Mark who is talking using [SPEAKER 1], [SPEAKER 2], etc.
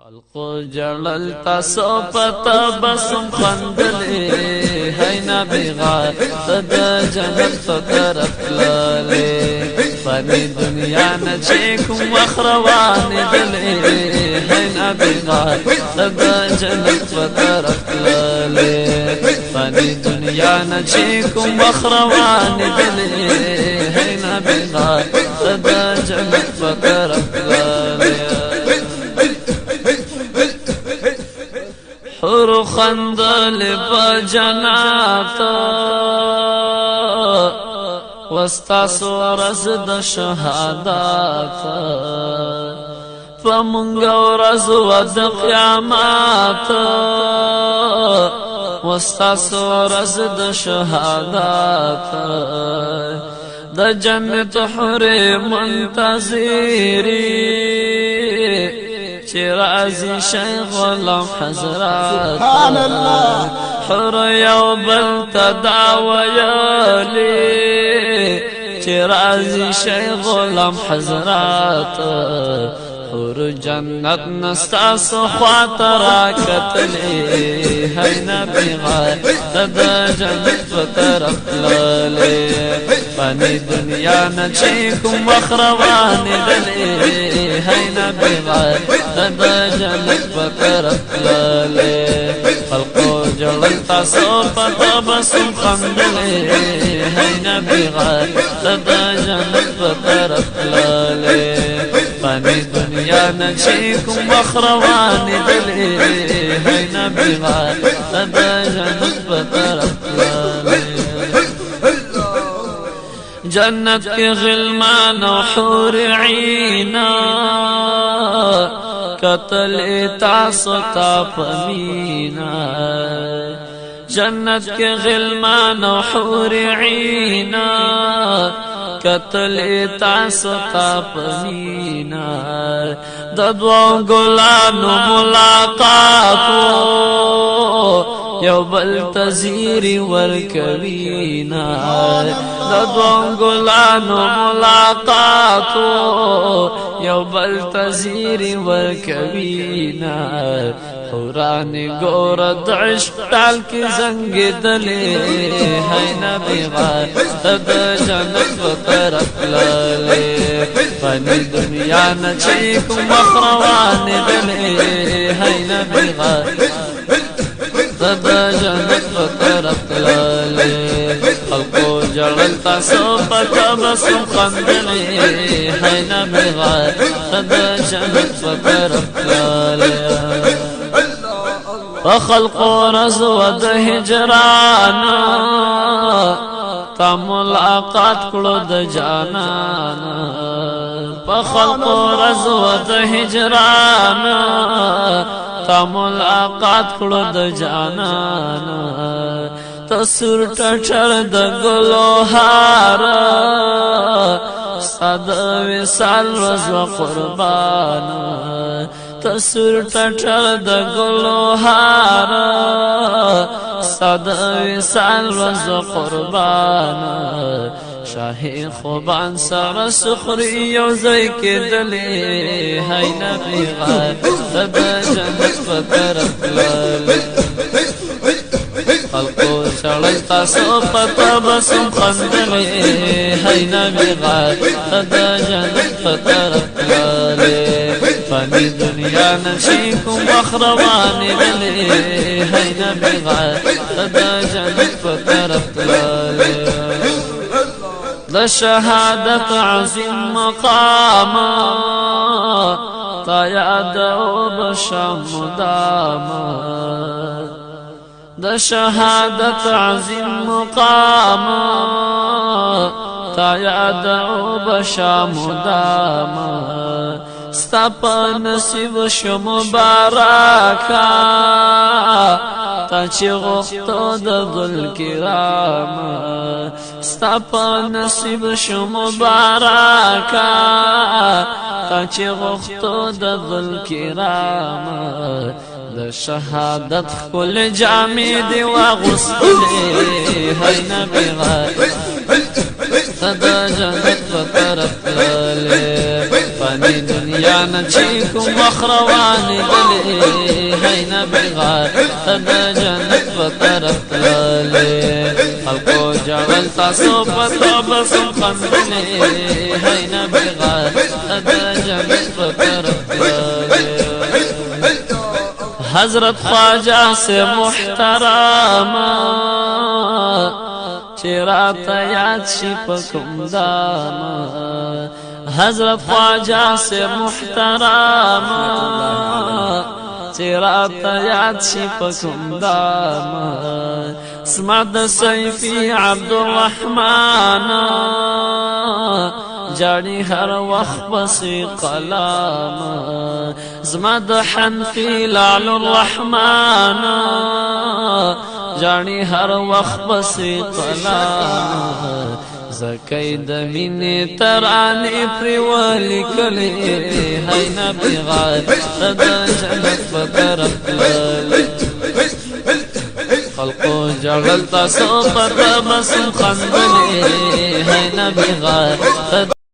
[SPEAKER 1] خلقو جلل تاسو پتا بسم خندلی ہے نبی غات دا جنت طرف لالی فانی دنیا نچیکم وخروان دلی ہے نبی غات دا جنت طرف لالی فانی دنیا نچیکم وخروان دلی ہے نبی غات دا جنت طرف لالی حور خندل بجنات واستاسو ورځ د شهادت فمونږ ورځ د قیامت واستاسو ورځ د شهادت د جنت حور منتظری رازی شیخ غلام حضرات حر یو بل تداویالی رازی شیخ غلام حضرات حر جنت نستاسو خاطرہ کتلی ہے نبی غات دا جنت طرف لالی فانی دنیا نچیکم وخروان دلی ہے نبی غات دا جنت طرف لالی خلقو جلل تاسو پتا بسم خندلی ہے نبی غات دا جنت طرف لالی فانی دنیا نچیکم وخروان دلی ہے نبی غات دا جنت طرف لالی جنت کے غلمان و حور عینا قتل تاسو تاپ مینا جنت کے غلمان و حور عینا قتل تاسو تاپ مینا ددو گلانو ملاقاتو یو بل تزیری ورکوینا ددو گلانو ملاقاتو یو بل تزیری ورکوینا حوران گورد عشق ٹال کی زنگ دلی ہے نبی غات دا جنت طرف لالی فانی دنیا نچیکم وخروان دلی ہے نبی غات دا جنت طرف لالی خلقو جلل تاسو پتا بسم خندلی ہے نبی غات دا جنت طرف لالی وخلقو رزو د هجرانا تا ملاقات کړو د جانانا وخلقو رزو د هجرانا تا ملاقات کړو د جانانا تسور ټټر د ګلو هار صد وصال روز قربان تسور ټټر د ګلو هار صد وصال روز قربان شاهی خوبان سر سخری یو زی کې دلی ہے نبی غات دا جنت طرف لالی خلقو چړل تاسو پتا بسم خندلی ہے نبی غات دا جنت طرف لالی فانی دنیا نشیکم وخروان دلی ہے نبی غات دا جنت طرف لالی دا شهادت عظیم مقاما تا یادو بشام مداما دا شهادت عظیم مقاما تا یادو بشام مداما ستا پا نصیب شو مبارکا تا چی غختو دا ذل کراما ستا پا نصیب شو مبارکا تا چی غختو دا ذل کراما دا شهادت خل جامی دی واغسلی ہے نبی غات دا جنت طرف لالی فانی دنیا جان چی کوم مخروان دلی ہے نبی غار تد جنت بطرف تللی خلقو جغل تاسو پتا بسم خندلی ہے نبی غار تد جنت بطرف تللی حضرت خواجہ سے محترم چرات یاد شی پکم دام حضرت خواجہ سے محترم چرات یاد شی پکم دام اسمد سیفی عبدالرحمن جاری ہر وقت بسی قلام زمد حنفی لعل الرحمن جاری ہر وقت بسی قلام زکی دمینی ترانی پریوالی کلی ہے نبی غار تد جنت بطرف للی خلقو جغل تاسو پتا بسم خندلی ہے نبی غار